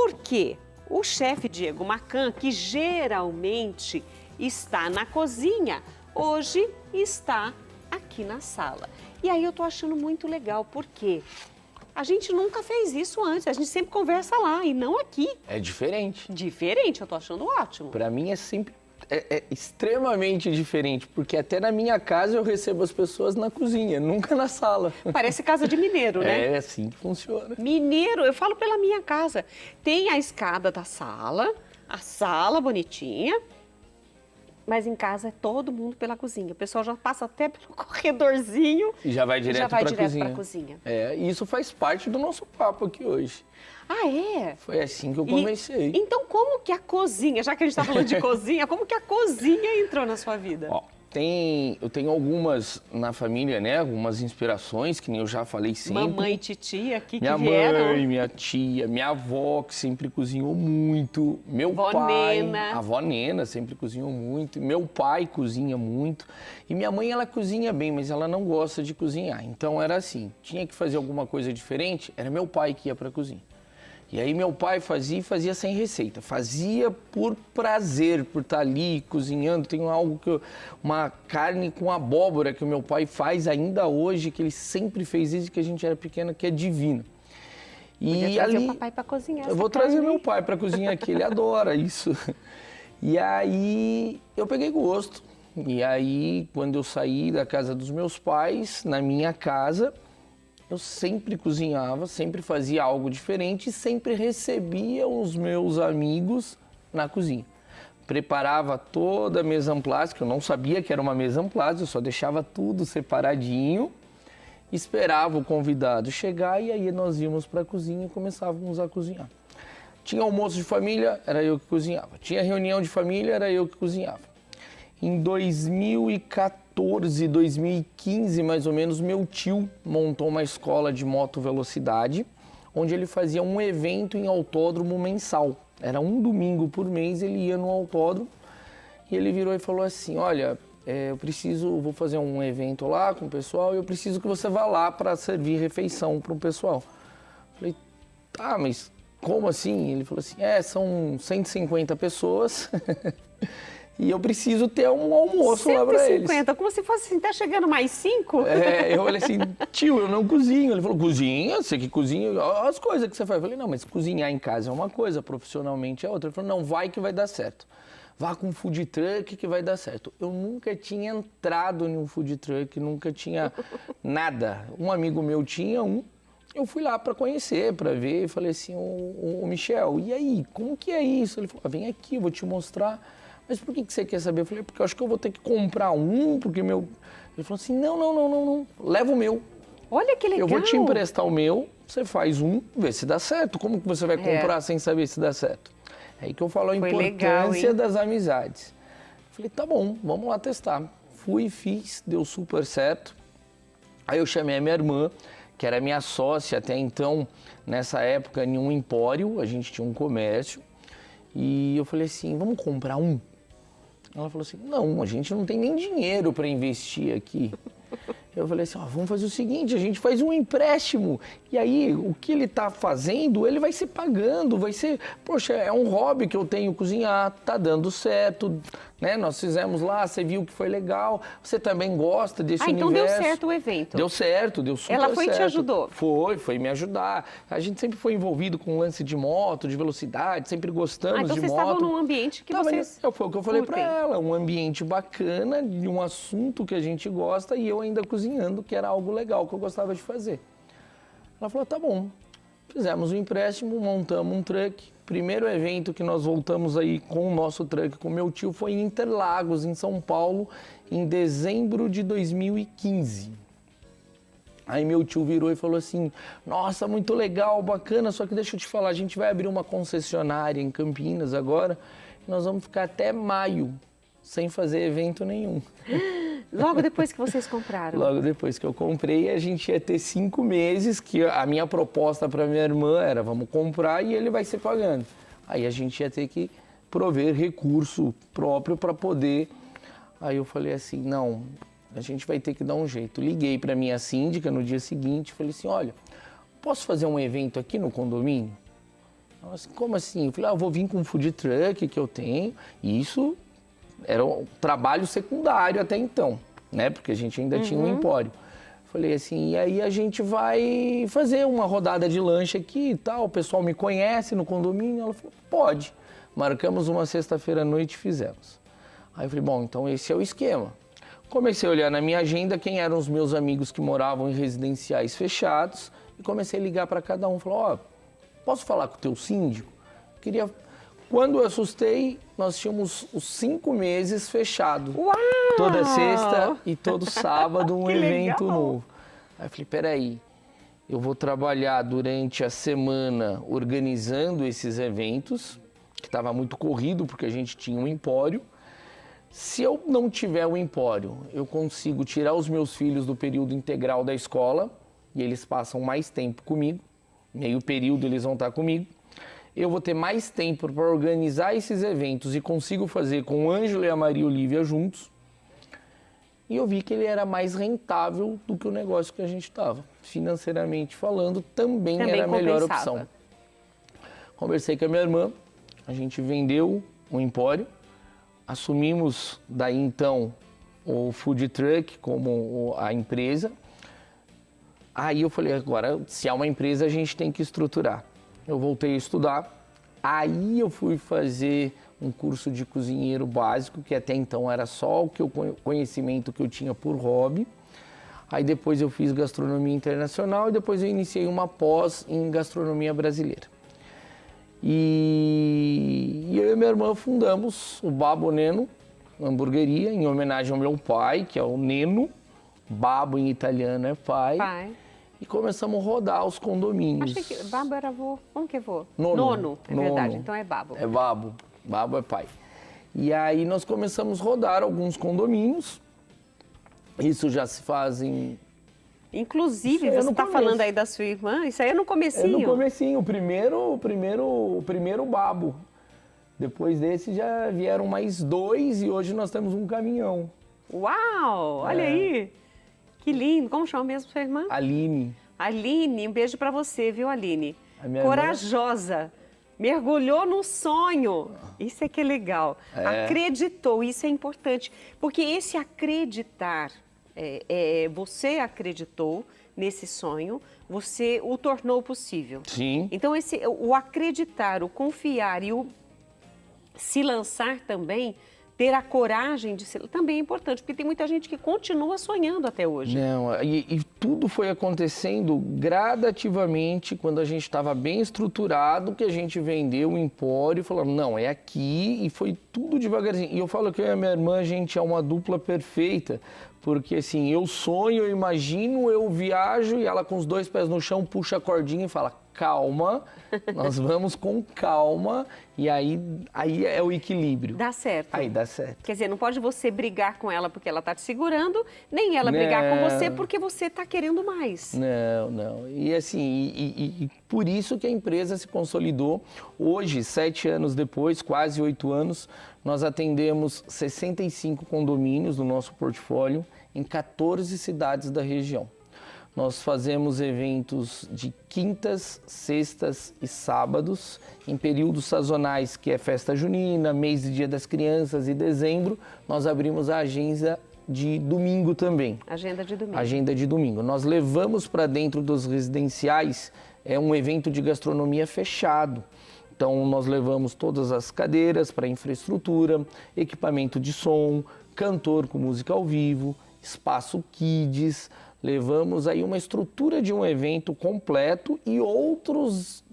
Porque o chefe Diego Macan, que geralmente está na cozinha, hoje está aqui na sala. E aí eu tô achando muito legal, porque a gente nunca fez isso antes, a gente sempre conversa lá e não aqui. É diferente. Diferente, eu tô achando ótimo. Pra mim é sempre extremamente diferente, porque até na minha casa eu recebo as pessoas na cozinha, nunca na sala. Parece casa de mineiro, né? É assim que funciona. Mineiro, eu falo pela minha casa. Tem a escada da sala, a sala bonitinha, mas em casa é todo mundo pela cozinha. O pessoal já passa até pelo corredorzinho E já vai direto para a cozinha. É, e isso faz parte do nosso papo aqui hoje. Ah, é? Foi assim que eu comecei. Então, como que a cozinha, já que a gente está falando de cozinha, como que a cozinha entrou na sua vida? Ó, eu tenho algumas na família, né? Algumas inspirações, que nem eu já falei sempre. Mamãe e titia aqui minha que vieram. Minha mãe, minha tia, minha avó, que sempre cozinhou muito. Meu Vó pai, Nena. a avó Nena sempre cozinhou muito. Meu pai cozinha muito. E minha mãe, ela cozinha bem, mas ela não gosta de cozinhar. Então era assim, tinha que fazer alguma coisa diferente, era meu pai que ia para a cozinha. E aí meu pai fazia e fazia sem receita, fazia por prazer, por estar ali cozinhando. Tem uma carne com abóbora que o meu pai faz ainda hoje, que ele sempre fez desde que a gente era pequena, que é divino. Podia trazer o papai para cozinhar. Eu vou trazer meu pai para cozinhar aqui, ele adora isso. E aí eu peguei gosto. E aí quando eu saí da casa dos meus pais, na minha casa, eu sempre cozinhava, sempre fazia algo diferente e sempre recebia os meus amigos na cozinha. Preparava toda a mise en place, que eu não sabia que era uma mise en place, eu só deixava tudo separadinho, esperava o convidado chegar e aí nós íamos para a cozinha e começávamos a cozinhar. Tinha almoço de família, era eu que cozinhava. Tinha reunião de família, era eu que cozinhava. Em 2014, 2015, mais ou menos, meu tio montou uma escola de moto velocidade, onde ele fazia um evento em autódromo mensal. Era um domingo por mês, ele ia no autódromo e ele virou e falou assim, olha, vou fazer um evento lá com o pessoal e eu preciso que você vá lá para servir refeição para o pessoal. Falei, tá, mas como assim? Ele falou assim, são 150 pessoas... E eu preciso ter um almoço lá pra eles. 150, como se fosse assim, tá chegando mais 5? Eu falei assim, tio, eu não cozinho. Ele falou, cozinha? Você que cozinha? Olha as coisas que você faz. Eu falei, não, mas cozinhar em casa é uma coisa, profissionalmente é outra. Ele falou, não, vai que vai dar certo. Vá com food truck que vai dar certo. Eu nunca tinha entrado em um food truck, nunca tinha nada. Um amigo meu tinha um. Eu fui lá para conhecer, para ver, e falei assim, ô Michel, e aí, como que é isso? Ele falou, vem aqui, eu vou te mostrar. Mas por que você quer saber? Eu falei, porque eu acho que eu vou ter que comprar um, porque meu... Ele falou assim, não, leva o meu. Olha que legal. Eu vou te emprestar o meu, você faz um, vê se dá certo. Como que você vai comprar sem saber se dá certo? É aí que eu falo a importância das amizades. Eu falei, tá bom, vamos lá testar. Fui, fiz, deu super certo. Aí eu chamei a minha irmã, que era minha sócia até então, nessa época, em um empório, a gente tinha um comércio. E eu falei assim, vamos comprar um? Ela falou assim, não, a gente não tem nem dinheiro para investir aqui. Eu falei assim, vamos fazer o seguinte, a gente faz um empréstimo. E aí, o que ele está fazendo, ele vai ser pagando, vai ser... Poxa, é um hobby que eu tenho cozinhar, tá dando certo, né? Nós fizemos lá, você viu que foi legal, você também gosta desse universo. Então deu certo o evento. Deu certo, deu super certo. Ela foi e te ajudou? Foi me ajudar. A gente sempre foi envolvido com lance de moto, de velocidade, sempre gostamos de moto. Então vocês estavam num ambiente que vocês Foi o que eu falei para ela, um ambiente bacana, de um assunto que a gente gosta e eu ainda cozinhando, que era algo legal que eu gostava de fazer. Ela falou, tá bom. Fizemos um empréstimo, montamos um truck. Primeiro evento que nós voltamos aí com o nosso truck, com meu tio, foi em Interlagos, em São Paulo, em dezembro de 2015. Aí meu tio virou e falou assim, nossa, muito legal, bacana, só que deixa eu te falar, a gente vai abrir uma concessionária em Campinas agora, e nós vamos ficar até maio sem fazer evento nenhum. Logo depois que vocês compraram? Logo depois que eu comprei, a gente ia ter 5 meses, que a minha proposta para minha irmã era, vamos comprar e ele vai ser pagando. Aí a gente ia ter que prover recurso próprio para poder... Aí eu falei assim, não, a gente vai ter que dar um jeito. Liguei para minha síndica no dia seguinte, falei assim, olha, posso fazer um evento aqui no condomínio? Ela assim, como assim? Eu falei, eu vou vir com um food truck que eu tenho. E isso era um trabalho secundário até então, né? Porque a gente ainda tinha um empório. Falei assim, e aí a gente vai fazer uma rodada de lanche aqui e tal, o pessoal me conhece no condomínio. Ela falou, pode. Marcamos uma sexta-feira à noite e fizemos. Aí eu falei, bom, então esse é o esquema. Comecei a olhar na minha agenda quem eram os meus amigos que moravam em residenciais fechados e comecei a ligar para cada um. Falei, posso falar com o teu síndico? Quando eu assustei, nós tínhamos os 5 meses fechado. Uau! Toda sexta e todo sábado um evento legal. novo. Aí eu falei, peraí, eu vou trabalhar durante a semana organizando esses eventos, que estava muito corrido porque a gente tinha um empório. Se eu não tiver um empório, eu consigo tirar os meus filhos do período integral da escola e eles passam mais tempo comigo, meio período eles vão estar comigo. Eu vou ter mais tempo para organizar esses eventos e consigo fazer com o Ângelo e a Maria Olívia juntos. E eu vi que ele era mais rentável do que o negócio que a gente estava. Financeiramente falando, também era a melhor opção. Conversei com a minha irmã, a gente vendeu o empório, assumimos daí então o food truck como a empresa. Aí eu falei, agora se há uma empresa a gente tem que estruturar. Eu voltei a estudar, aí eu fui fazer um curso de cozinheiro básico, que até então era só o conhecimento que eu tinha por hobby. Aí depois eu fiz gastronomia internacional e depois eu iniciei uma pós em gastronomia brasileira. E eu e minha irmã fundamos o Babbo Neno, uma hamburgueria, em homenagem ao meu pai, que é o Neno. Babbo em italiano é pai. E começamos a rodar os condomínios. Achei que Babbo era avô. Como que é avô? Nono. É verdade, então é Babbo. É Babbo. Babbo é pai. E aí nós começamos a rodar alguns condomínios. Isso já se faz em... Inclusive, você está falando aí da sua irmã, isso aí é no comecinho? É no comecinho, o primeiro Babbo. Depois desse já vieram mais 2 e hoje nós temos um caminhão. Uau, olha aí. Que lindo. Como chama mesmo sua irmã? Aline. Aline, um beijo pra você, viu, Aline? Corajosa. Irmã... Mergulhou no sonho. Isso é que é legal. Acreditou, isso é importante. Porque esse acreditar, você acreditou nesse sonho, você o tornou possível. Sim. Então, o acreditar, o confiar e o se lançar também... Ter a coragem de ser também é importante, porque tem muita gente que continua sonhando até hoje. Não, e tudo foi acontecendo gradativamente, quando a gente estava bem estruturado, que a gente vendeu o empório e falamos, não, é aqui, e foi tudo devagarzinho. E eu falo que eu e a minha irmã, a gente é uma dupla perfeita, porque assim, eu sonho, eu imagino, eu viajo, e ela com os 2 pés no chão puxa a cordinha e fala, calma, nós vamos com calma, e aí é o equilíbrio. Dá certo. Aí dá certo. Quer dizer, não pode você brigar com ela porque ela está te segurando, nem ela brigar com você porque você está querendo mais. Não. E assim, e por isso que a empresa se consolidou. Hoje, 7 anos depois, quase 8 anos, nós atendemos 65 condomínios no nosso portfólio em 14 cidades da região. Nós fazemos eventos de quintas, sextas e sábados, em períodos sazonais, que é festa junina, mês e dia das crianças e dezembro, nós abrimos a agenda de domingo também. Agenda de domingo. Agenda de domingo. Nós levamos para dentro dos residenciais um evento de gastronomia fechado. Então, nós levamos todas as cadeiras para infraestrutura, equipamento de som, cantor com música ao vivo, espaço kids. Levamos aí uma estrutura de um evento completo e outros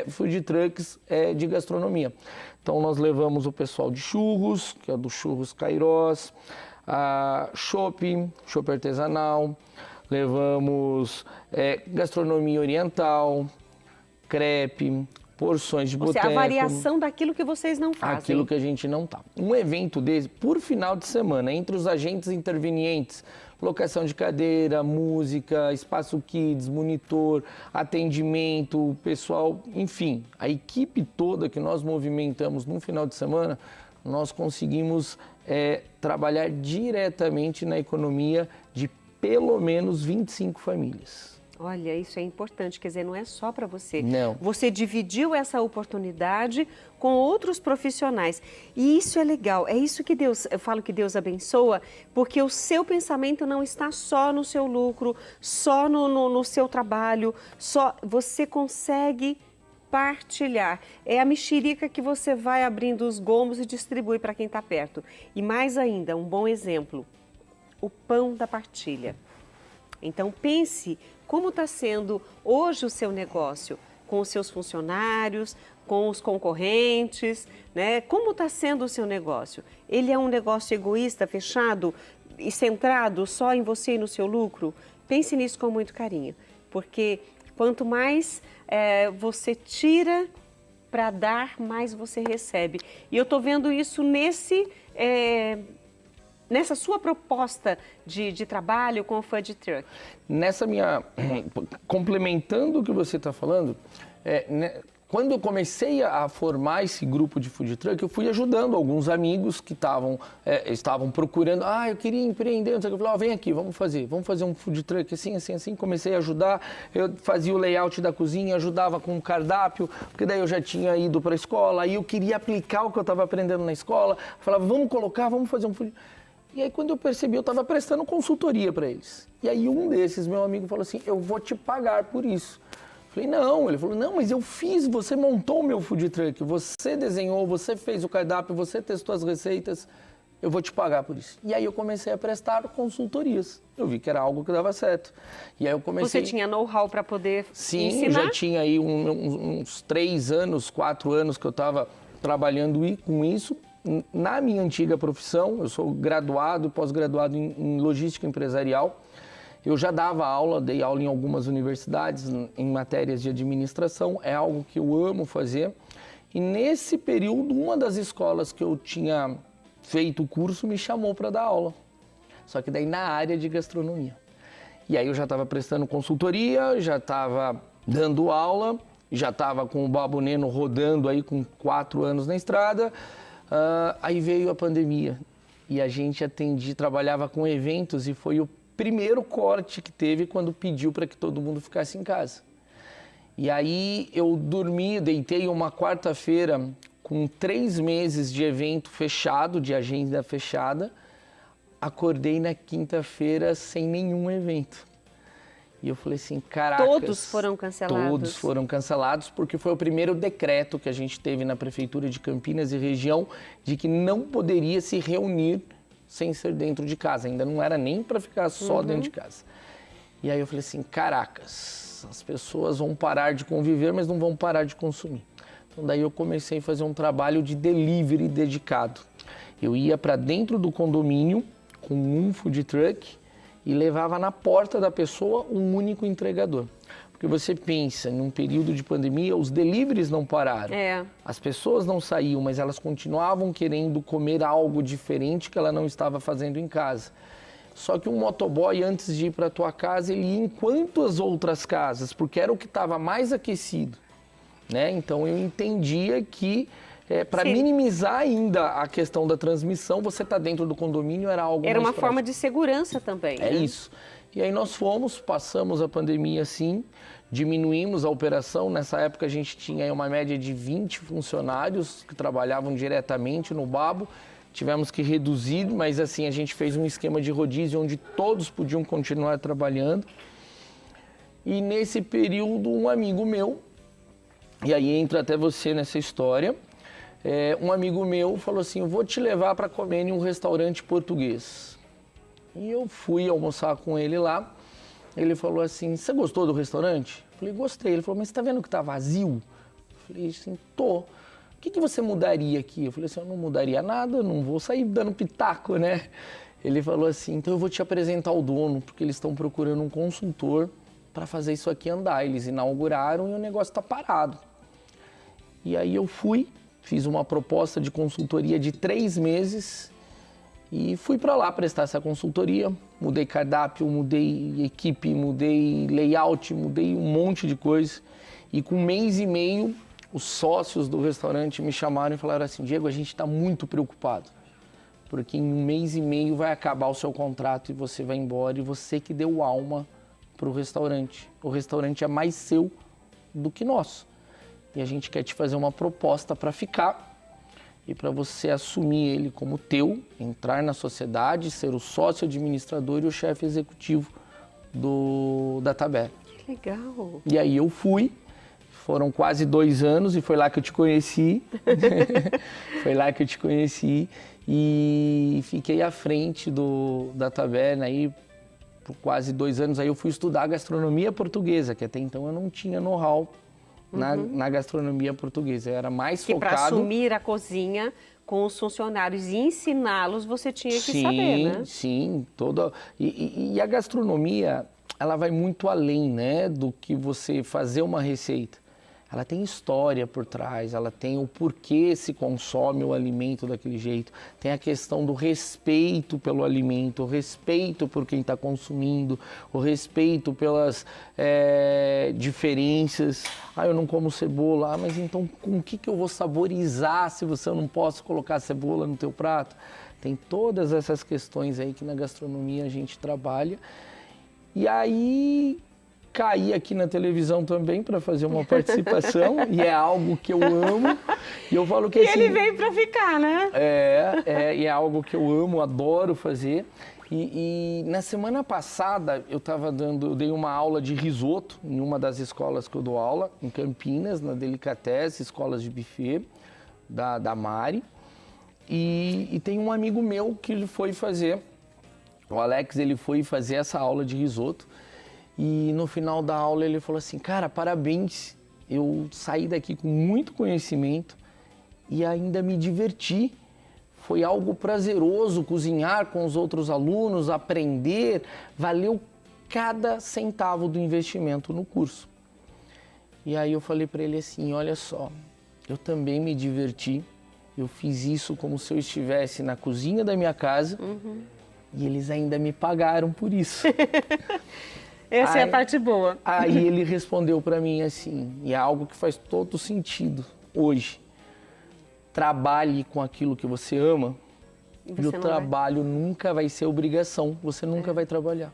food trucks de gastronomia. Então, nós levamos o pessoal de churros, que é do Churros Cairós, chopp artesanal, levamos gastronomia oriental, crepe, porções de boteco. A variação daquilo que vocês não fazem. Aquilo que a gente não tá. Um evento desse, por final de semana, entre os agentes intervenientes, locação de cadeira, música, espaço kids, monitor, atendimento, pessoal, enfim, a equipe toda que nós movimentamos no final de semana, nós conseguimos trabalhar diretamente na economia de pelo menos 25 famílias. Olha, isso é importante, quer dizer, não é só para você. Não. Você dividiu essa oportunidade com outros profissionais. E isso é legal, é isso que eu falo que Deus abençoa, porque o seu pensamento não está só no seu lucro, só no seu trabalho, só você consegue partilhar. É a mexerica que você vai abrindo os gomos e distribui para quem está perto. E mais ainda, um bom exemplo, o pão da partilha. Então pense como está sendo hoje o seu negócio, com os seus funcionários, com os concorrentes, né? Como está sendo o seu negócio? Ele é um negócio egoísta, fechado e centrado só em você e no seu lucro? Pense nisso com muito carinho, porque quanto mais você tira para dar, mais você recebe. E eu estou vendo isso nessa sua proposta de trabalho com o Food Truck. Nessa minha... Complementando o que você está falando, quando eu comecei a formar esse grupo de Food Truck, eu fui ajudando alguns amigos que estavam procurando. Eu queria empreender. Eu falei, vem aqui, vamos fazer um Food Truck assim, assim, assim. Comecei a ajudar, eu fazia o layout da cozinha, ajudava com o cardápio, porque daí eu já tinha ido para a escola, aí eu queria aplicar o que eu estava aprendendo na escola. Falava, vamos fazer um Food Truck. E aí, quando eu percebi, eu estava prestando consultoria para eles. E aí, um desses, meu amigo, falou assim, eu vou te pagar por isso. Eu falei, não. Ele falou, não, mas eu fiz, você montou o meu food truck, você desenhou, você fez o cardápio, você testou as receitas, eu vou te pagar por isso. E aí, eu comecei a prestar consultorias. Eu vi que era algo que dava certo. E aí, eu comecei... Você tinha know-how para poder Sim, ensinar? Já tinha aí uns 3 anos, 4 anos que eu estava trabalhando com isso. Na minha antiga profissão, eu sou graduado, pós-graduado em logística empresarial. Eu já dava aula, dei aula em algumas universidades em matérias de administração. É algo que eu amo fazer. E nesse período, uma das escolas que eu tinha feito o curso me chamou para dar aula. Só que daí na área de gastronomia. E aí eu já estava prestando consultoria, já estava dando aula, já estava com o Babo Neno rodando aí com 4 anos na estrada. Aí veio a pandemia e a gente trabalhava com eventos e foi o primeiro corte que teve quando pediu para que todo mundo ficasse em casa. E aí eu deitei uma quarta-feira com 3 meses de evento fechado, de agenda fechada, acordei na quinta-feira sem nenhum evento. E eu falei assim, caracas... Todos foram cancelados? Todos foram cancelados, porque foi o primeiro decreto que a gente teve na Prefeitura de Campinas e região de que não poderia se reunir sem ser dentro de casa. Ainda não era nem para ficar só dentro de casa. E aí eu falei assim, caracas, as pessoas vão parar de conviver, mas não vão parar de consumir. Então daí eu comecei a fazer um trabalho de delivery dedicado. Eu ia para dentro do condomínio com um food truck e levava na porta da pessoa um único entregador. Porque você pensa, num período de pandemia, os deliveries não pararam. As pessoas não saíam, mas elas continuavam querendo comer algo diferente que ela não estava fazendo em casa. Só que um motoboy, antes de ir para a tua casa, ele ia em quantas outras casas? Porque era o que estava mais aquecido, né? Então eu entendia que para minimizar ainda a questão da transmissão, você tá dentro do condomínio, era algo Era mais uma forma de segurança também, né? Isso. E aí nós passamos a pandemia assim, diminuímos a operação. Nessa época a gente tinha uma média de 20 funcionários que trabalhavam diretamente no Babo. Tivemos que reduzir, mas assim, a gente fez um esquema de rodízio onde todos podiam continuar trabalhando. E nesse período, um amigo meu, e aí entra até você nessa história, um amigo meu falou assim, eu vou te levar para comer em um restaurante português. E eu fui almoçar com ele lá. Ele falou assim, você gostou do restaurante? Eu falei, gostei. Ele falou, mas você tá vendo que tá vazio? Eu falei assim, tô. O que você mudaria aqui? Eu falei assim, eu não mudaria nada, não vou sair dando pitaco, né? Ele falou assim, então eu vou te apresentar o dono, porque eles estão procurando um consultor para fazer isso aqui andar. Eles inauguraram e o negócio tá parado. E aí eu fui, fiz uma proposta de consultoria de 3 meses e fui para lá prestar essa consultoria. Mudei cardápio, mudei equipe, mudei layout, mudei um monte de coisa. E com 1 mês e meio, os sócios do restaurante me chamaram e falaram assim, Diego, a gente está muito preocupado, porque em 1 mês e meio vai acabar o seu contrato e você vai embora, e você que deu alma para o restaurante. O restaurante é mais seu do que nosso. E a gente quer te fazer uma proposta para ficar e para você assumir ele como teu, entrar na sociedade, ser o sócio administrador e o chefe executivo da Taber. Que legal! E aí eu fui, foram quase 2 anos e foi lá que eu te conheci. Foi lá que eu te conheci e fiquei à frente da taberna aí por quase 2 anos. Aí eu fui estudar gastronomia portuguesa, que até então eu não tinha know-how na gastronomia portuguesa. Eu era mais focado... Que para assumir a cozinha com os funcionários e ensiná-los, você tinha que saber, né? Sim, toda... E a gastronomia, ela vai muito além, né, do que você fazer uma receita. Ela tem história por trás, ela tem o porquê se consome o alimento daquele jeito, tem a questão do respeito pelo alimento, o respeito por quem está consumindo, o respeito pelas diferenças. Eu não como cebola, mas então com o que eu vou saborizar se eu não posso colocar cebola no teu prato? Tem todas essas questões aí que na gastronomia a gente trabalha. E aí... caí aqui na televisão também para fazer uma participação e é algo que eu amo. E eu falo que assim, ele veio para ficar, né? E é algo que eu amo, adoro fazer. E na semana passada eu dei uma aula de risoto em uma das escolas que eu dou aula, em Campinas, na Delicatessen, escolas de buffet da Mari. E tem um amigo meu que ele foi fazer, o Alex, ele foi fazer essa aula de risoto. E no final da aula ele falou assim, cara, parabéns, eu saí daqui com muito conhecimento e ainda me diverti. Foi algo prazeroso cozinhar com os outros alunos, aprender, valeu cada centavo do investimento no curso. E aí eu falei para ele assim, olha só, eu também me diverti, eu fiz isso como se eu estivesse na cozinha da minha casa e eles ainda me pagaram por isso. Essa é a parte boa. Aí ele respondeu para mim assim, e é algo que faz todo sentido hoje. Trabalhe com aquilo que você ama e o trabalho nunca vai ser obrigação, você nunca vai trabalhar.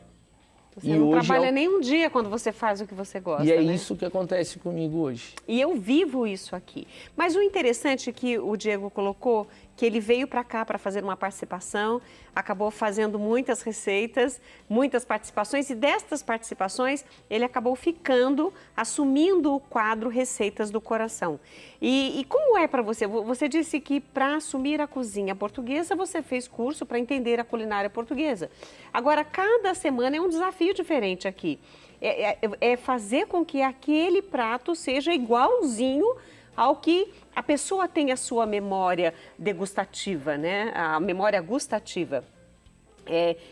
Você não trabalha nem um dia quando você faz o que você gosta, e é isso que acontece comigo hoje. E eu vivo isso aqui. Mas o interessante que o Diego colocou, que ele veio para cá para fazer uma participação, acabou fazendo muitas receitas, muitas participações, e destas participações ele acabou ficando, assumindo o quadro Receitas do Coração. E como é para você? Você disse que para assumir a cozinha portuguesa, você fez curso para entender a culinária portuguesa. Agora, cada semana é um desafio diferente aqui. É fazer com que aquele prato seja igualzinho ao que a pessoa tem a sua memória degustativa, né? A memória gustativa.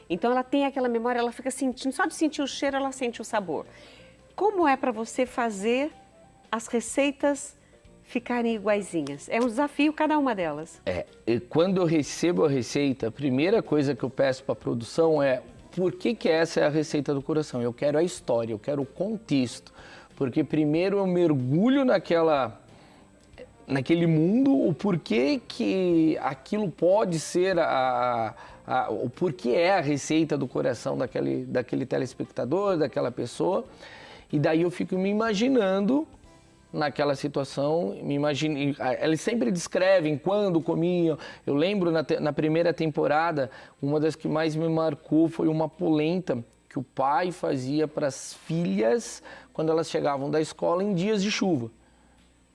Então ela tem aquela memória, ela fica sentindo, só de sentir o cheiro, ela sente o sabor. Como é para você fazer as receitas ficarem iguaizinhas? É um desafio cada uma delas. Quando eu recebo a receita, a primeira coisa que eu peço para a produção é por que essa é a receita do coração? Eu quero a história, eu quero o contexto. Porque primeiro eu mergulho naquele mundo, o porquê que aquilo pode ser o porquê é a receita do coração daquele telespectador, daquela pessoa. E daí eu fico me imaginando naquela situação, eles sempre descrevem quando comiam. Eu lembro na primeira temporada, uma das que mais me marcou foi uma polenta que o pai fazia para as filhas quando elas chegavam da escola em dias de chuva.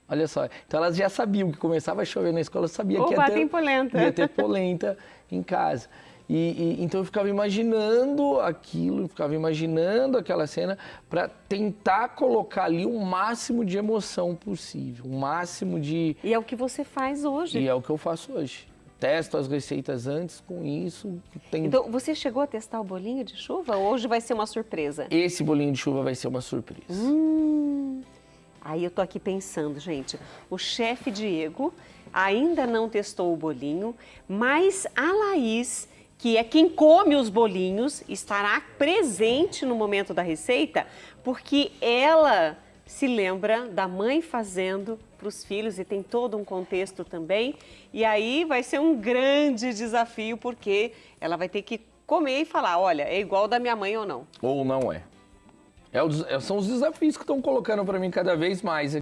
Olha só, então elas já sabiam que começava a chover na escola, eu sabia que ia ter polenta em casa. Então eu ficava imaginando aquilo, ficava imaginando aquela cena para tentar colocar ali o máximo de emoção possível, o máximo de... E é o que você faz hoje. E é o que eu faço hoje. Testo as receitas antes com isso. Então, você chegou a testar o bolinho de chuva ou hoje vai ser uma surpresa? Esse bolinho de chuva vai ser uma surpresa. Aí eu tô aqui pensando, gente, o chefe Diego ainda não testou o bolinho, mas a Laís, que é quem come os bolinhos, estará presente no momento da receita, porque ela se lembra da mãe fazendo para os filhos e tem todo um contexto também. E aí vai ser um grande desafio, porque ela vai ter que comer e falar, olha, é igual da minha mãe ou não. Ou não é. São os desafios que estão colocando para mim cada vez mais.